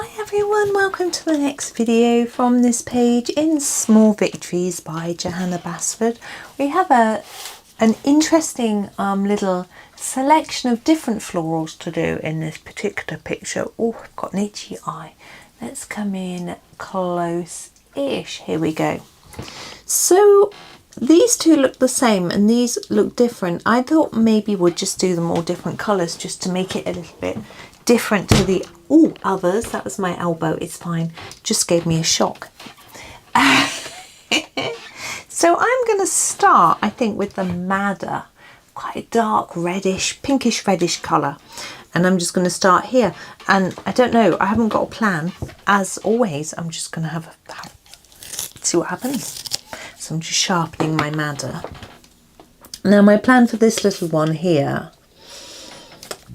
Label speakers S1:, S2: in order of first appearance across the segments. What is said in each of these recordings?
S1: Hi everyone, welcome to the next video from this page in Small Victories by Johanna Basford. We have an interesting little selection of different florals to do in this particular picture. Oh, I've got an itchy eye. Let's come in close-ish. Here we go. So these two look the same and these look different. I thought maybe we'd just do them all different colours just to make it a little bit different to the others. That was my elbow, it's fine, just gave me a shock. So I'm going to start, I think, with the madder, quite a dark reddish, pinkish reddish colour, and I'm just going to start here. And I don't know, I haven't got a plan. As always, I'm just going to see what happens. So I'm just sharpening my madder. Now my plan for this little one here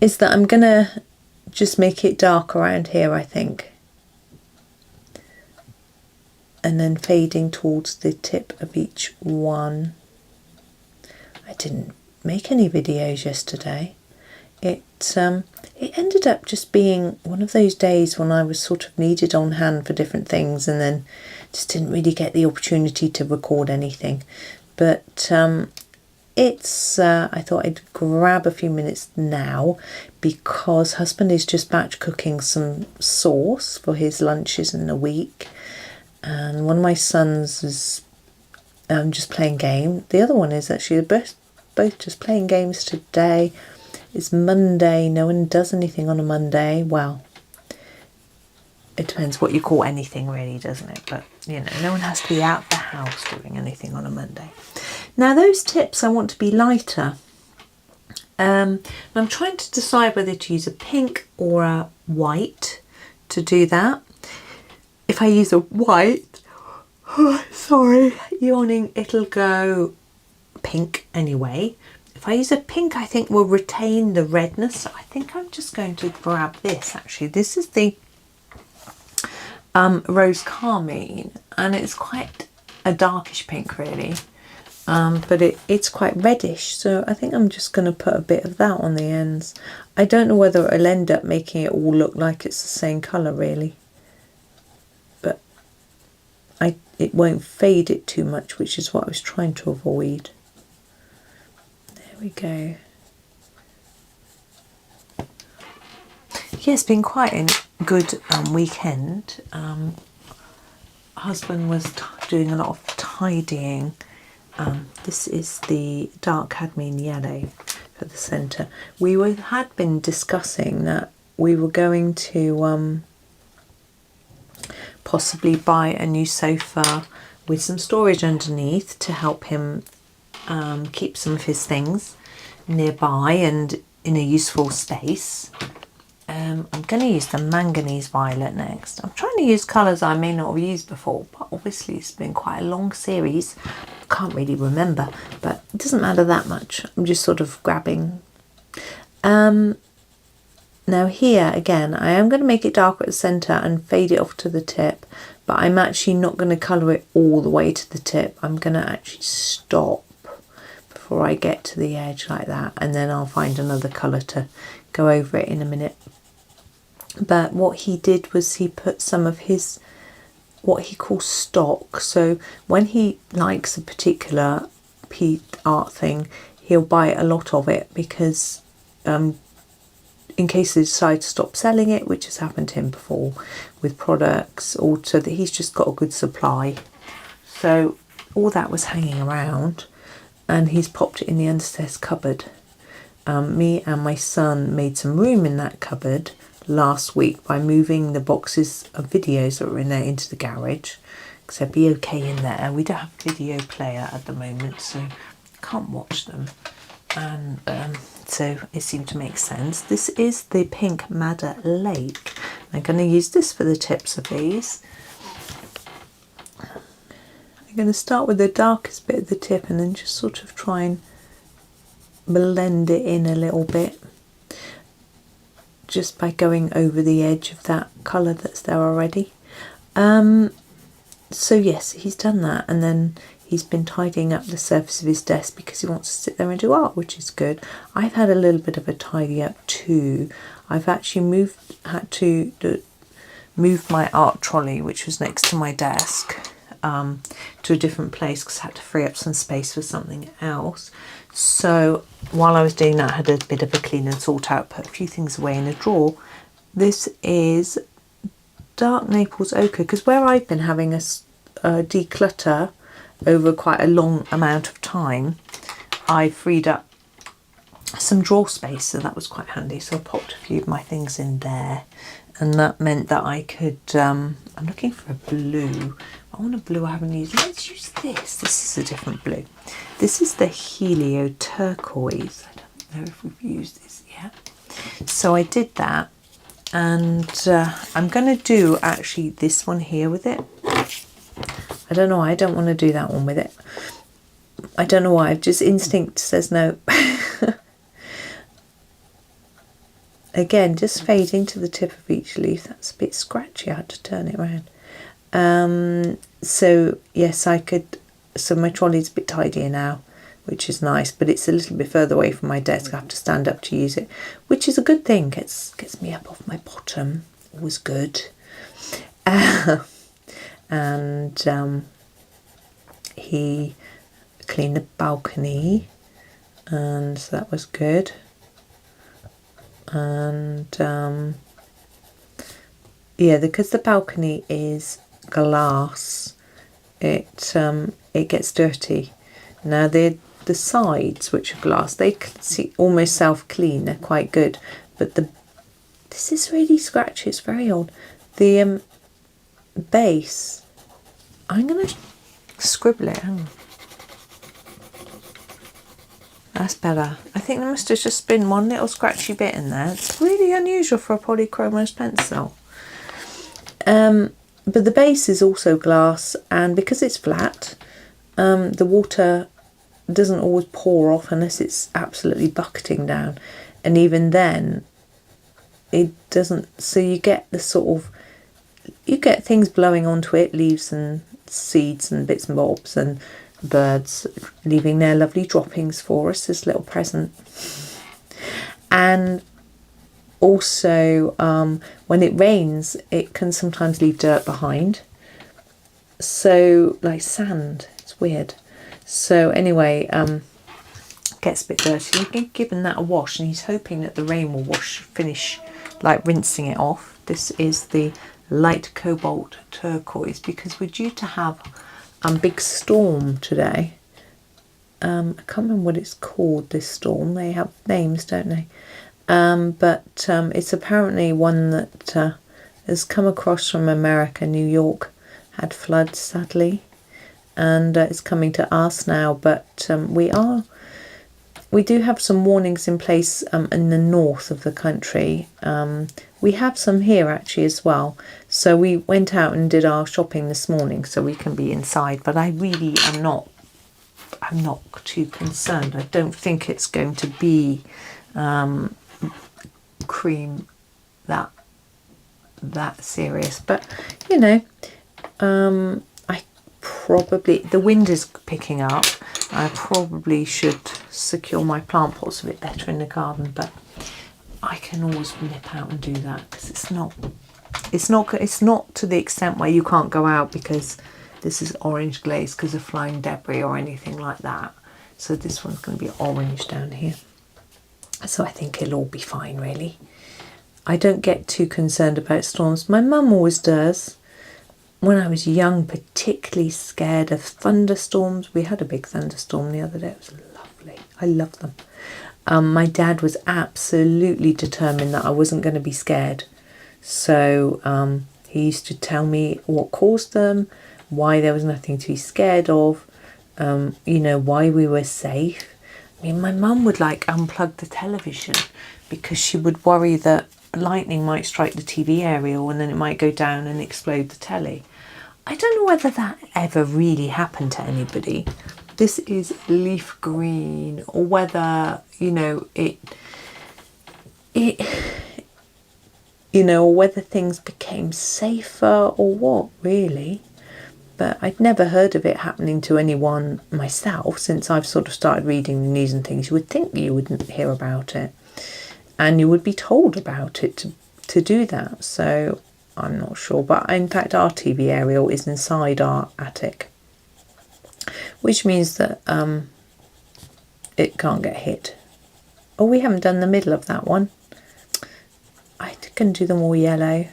S1: is that I'm going to just make it dark around here, I think, and then fading towards the tip of each one. I didn't make any videos yesterday. It ended up just being one of those days when I was sort of needed on hand for different things and then just didn't really get the opportunity to record anything. But I thought I'd grab a few minutes now because husband is just batch cooking some sauce for his lunches in the week, and one of my sons is just playing game. The other one is actually both just playing games today. It's Monday. No one does anything on a Monday. Well, it depends what you call anything really, doesn't it? But you know, no one has to be out of the house doing anything on a Monday. Now those tips I want to be lighter. I'm trying to decide whether to use a pink or a white to do that. If I use a white, sorry, yawning, it'll go pink anyway. If I use a pink, I think we'll retain the redness. So I think I'm just going to grab this actually. This is the rose carmine, and it's quite a darkish pink really. But it's quite reddish, so I think I'm just going to put a bit of that on the ends. I don't know whether it'll end up making it all look like it's the same colour really, but it won't fade it too much, which is what I was trying to avoid. There we go. Yeah, it's been quite a good weekend. Husband was doing a lot of tidying. This is the dark cadmium yellow for the centre. We had been discussing that we were going to possibly buy a new sofa with some storage underneath to help him keep some of his things nearby and in a useful space. I'm going to use the manganese violet next. I'm trying to use colours I may not have used before, but obviously it's been quite a long series. I can't really remember, but it doesn't matter that much. I'm just sort of grabbing. Now here again, I am going to make it darker at the centre and fade it off to the tip, but I'm actually not going to colour it all the way to the tip. I'm going to actually stop before I get to the edge like that, and then I'll find another colour to go over it in a minute. But what he did was he put some of his what he calls stock. So when he likes a particular art thing, he'll buy a lot of it because in case they decide to stop selling it, which has happened to him before with products, or so that he's just got a good supply. So all that was hanging around and he's popped it in the understairs cupboard. Me and my son made some room in that cupboard last week by moving the boxes of videos that were in there into the garage, because they'd be okay in there. We don't have a video player at the moment, so can't watch them, and so it seemed to make sense. This is the pink madder lake. I'm going to use this for the tips of these. I'm going to start with the darkest bit at the tip and then just sort of try and blend it in a little bit, just by going over the edge of that colour that's there already. So yes, he's done that, and then he's been tidying up the surface of his desk because he wants to sit there and do art, which is good. I've had a little bit of a tidy up too. I've actually had to moved my art trolley, which was next to my desk, to a different place because I had to free up some space for something else. So while I was doing that, I had a bit of a clean and sort out, put a few things away in a drawer. This is dark Naples ochre, because where I've been having a declutter over quite a long amount of time, I freed up some drawer space, so that was quite handy. So I popped a few of my things in there, and that meant that I could I'm looking for a blue. I want a blue I haven't used. Let's use this. This is a different blue. This is the Helio turquoise. I don't know if we've used this yet. So I did that, and I'm going to do actually this one here with it. I don't know why I don't want to do that one with it. I don't know why, just instinct says no. Again, just fading to the tip of each leaf. That's a bit scratchy, I had to turn it around. So yes, I could, so my trolley's a bit tidier now, which is nice, but it's a little bit further away from my desk. I have to stand up to use it, which is a good thing. Gets me up off my bottom, always good. And he cleaned the balcony, and so that was good. And yeah, because the balcony is glass, it gets dirty. Now the sides, which are glass, they almost self-clean. They're quite good, but this is really scratchy. It's very old. The base, I'm gonna scribble it. Hang on. That's better. I think there must have just been one little scratchy bit in there. It's really unusual for a Polychromos pencil. But the base is also glass, and because it's flat, the water doesn't always pour off unless it's absolutely bucketing down. And even then, it doesn't. So you get the sort of, you get things blowing onto it, leaves and seeds and bits and bobs, and birds leaving their lovely droppings for us as little present. And also when it rains, it can sometimes leave dirt behind, so like sand. It's weird. So anyway, gets a bit dirty. He's given that a wash, and he's hoping that the rain will finish like rinsing it off. This is the light cobalt turquoise, because we're due to have big storm today. I can't remember what it's called, this storm. They have names, don't they? But it's apparently one that has come across from America. New York had floods, sadly, and it's coming to us now. But we do have some warnings in place in the north of the country. We have some here actually as well. So we went out and did our shopping this morning, so we can be inside. But I really am not. I'm not too concerned. I don't think it's going to be cream that serious. But you know, I probably, the wind is picking up. I probably should secure my plant pots a bit better in the garden, but I can always nip out and do that, because it's not to the extent where you can't go out because this is orange glaze because of flying debris or anything like that. So this one's going to be orange down here. So I think it'll all be fine, really. I don't get too concerned about storms. My mum always does. When I was young, particularly scared of thunderstorms. We had a big thunderstorm the other day. It was lovely. I love them. My dad was absolutely determined that I wasn't going to be scared. So he used to tell me what caused them, why there was nothing to be scared of, you know, why we were safe. I mean, my mum would like unplug the television because she would worry that lightning might strike the TV aerial and then it might go down and explode the telly. I don't know whether that ever really happened to anybody. This is leaf green, or whether, you know, it you know, or whether things became safer or what, really. But I'd never heard of it happening to anyone myself since I've sort of started reading the news and things. You would think you wouldn't hear about it, and you would be told about it to do that. So I'm not sure, but in fact our TV aerial is inside our attic, which means that it can't get hit. Oh, we haven't done the middle of that one. I can do them all yellow.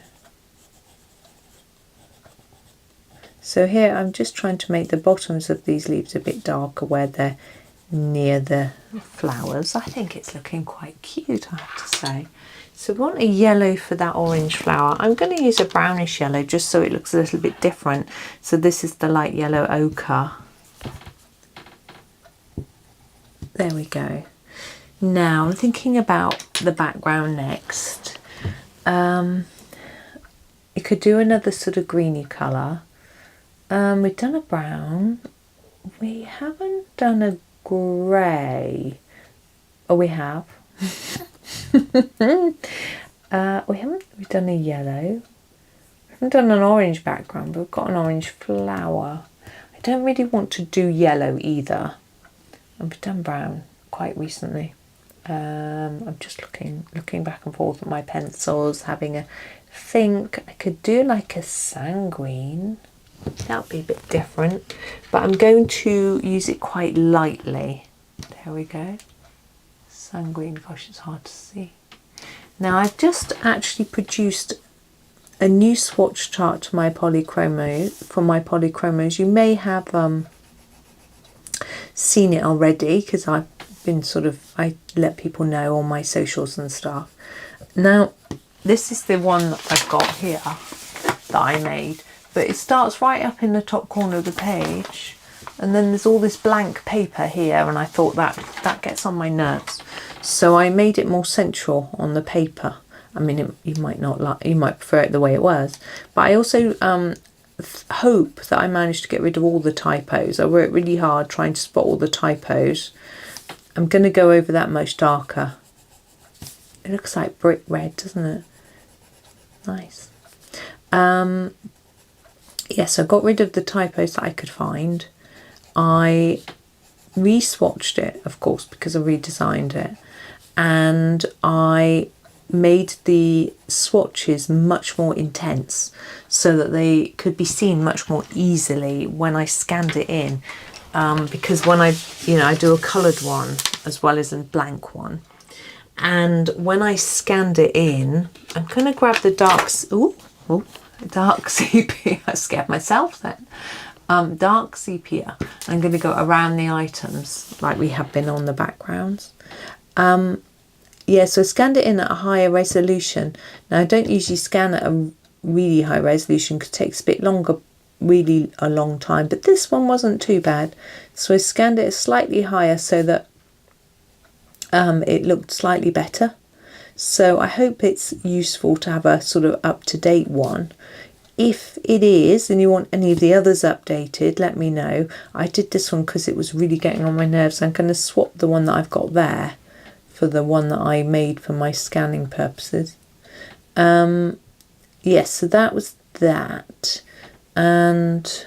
S1: So here I'm just trying to make the bottoms of these leaves a bit darker where they're near the flowers. I think it's looking quite cute, I have to say. So we want a yellow for that orange flower. I'm going to use a brownish yellow just so it looks a little bit different. So this is the light yellow ochre. There we go. Now I'm thinking about the background next. You could do another sort of greeny colour. We've done a brown. We haven't done a grey. Oh, we have. We've done a yellow. We haven't done an orange background, but we've got an orange flower. I don't really want to do yellow either. And we've done brown quite recently. I'm just looking back and forth at my pencils, having a think. I could do like a sanguine. That would be a bit different, but I'm going to use it quite lightly. There we go. Sanguine, gosh, it's hard to see. Now I've just actually produced a new swatch chart to my Polychromos, for my Polychromos. You may have seen it already because I've been I let people know on my socials and stuff. Now this is the one that I've got here that I made, but it starts right up in the top corner of the page, and then there's all this blank paper here, and I thought that gets on my nerves, so I made it more central on the paper. I mean, you might not like, you might prefer it the way it was, but I also hope that I managed to get rid of all the typos. I worked really hard trying to spot all the typos. I'm going to go over that much darker. It looks like brick red, doesn't it? Nice. Yes, I got rid of the typos that I could find. I re-swatched it, of course, because I redesigned it, and I made the swatches much more intense so that they could be seen much more easily when I scanned it in, because when I do a coloured one as well as a blank one, and when I scanned it in, I'm going to grab the dark sepia. I scared myself then. Dark sepia. I'm going to go around the items like we have been on the backgrounds. Yeah, so I scanned it in at a higher resolution. Now I don't usually scan at a really high resolution because it takes a bit longer, really a long time, but this one wasn't too bad. So I scanned it slightly higher so that it looked slightly better. So I hope it's useful to have a sort of up-to-date one. If it is and you want any of the others updated, let me know. I did this one because it was really getting on my nerves. I'm going to swap the one that I've got there for the one that I made for my scanning purposes. Yes, so that was that. And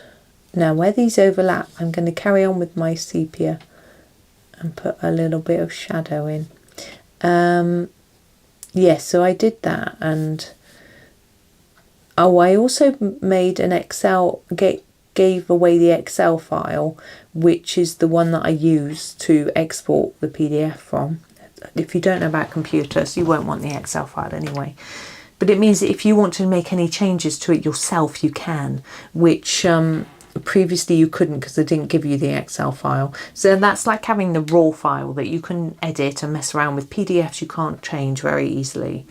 S1: now where these overlap, I'm going to carry on with my sepia and put a little bit of shadow in. Yes, so I did that, and oh, I also made an Excel, gave away the Excel file, which is the one that I use to export the PDF from. If you don't know about computers, you won't want the Excel file anyway. But it means that if you want to make any changes to it yourself, you can, which previously you couldn't because they didn't give you the Excel file. So that's like having the raw file that you can edit and mess around with. PDFs you can't change very easily.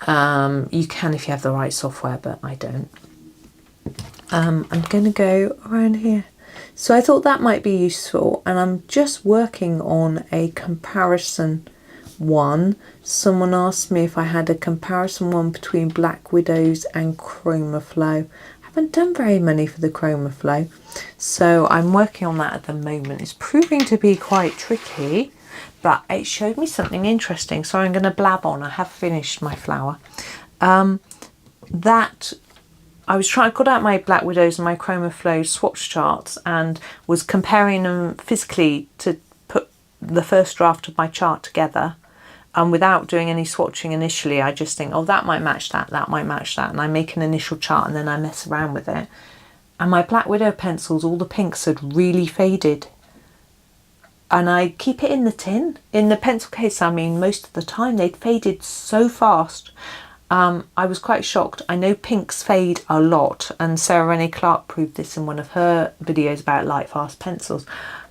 S1: You can if you have the right software, but I don't. I'm going to go around here. So I thought that might be useful, and I'm just working on a comparison one. Someone asked me if I had a comparison one between Black Widows and Chroma Flow. I haven't done very many for the Chroma Flow, so I'm working on that at the moment. It's proving to be quite tricky, but it showed me something interesting, so I'm going to blab on. I have finished my flower. That I got out my Black Widows and my Chroma Flow swatch charts and was comparing them physically to put the first draft of my chart together. And without doing any swatching initially, I just think, oh, that might match that, that might match that. And I make an initial chart and then I mess around with it. And my Black Widow pencils, all the pinks had really faded. And I keep it in the tin, in the pencil case. I mean, most of the time they'd faded so fast. I was quite shocked. I know pinks fade a lot, and Sarah Renee Clark proved this in one of her videos about light fast pencils.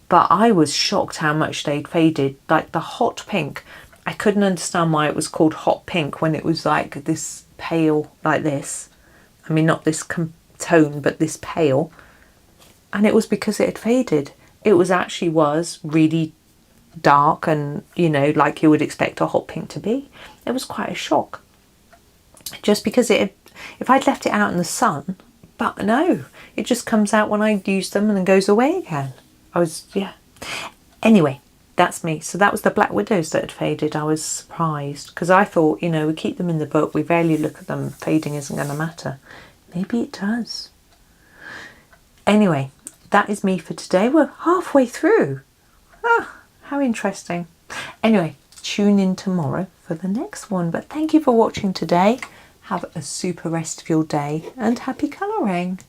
S1: But I was shocked how much they'd faded. Like the hot pink, I couldn't understand why it was called hot pink when it was like this pale, like this. I mean, not this tone, but this pale. And it was because it had faded. It was really dark and, you know, like you would expect a hot pink to be. It was quite a shock. Just because it had, if I'd left it out in the sun, but no, it just comes out when I use them and then goes away again. Yeah. Anyway, that's me. So that was the Black Widows that had faded. I was surprised because I thought, you know, we keep them in the book, we rarely look at them, fading isn't going to matter. Maybe it does. Anyway, that is me for today. We're halfway through. Ah, how interesting. Anyway, tune in tomorrow for the next one. But thank you for watching today. Have a super rest of your day and happy colouring.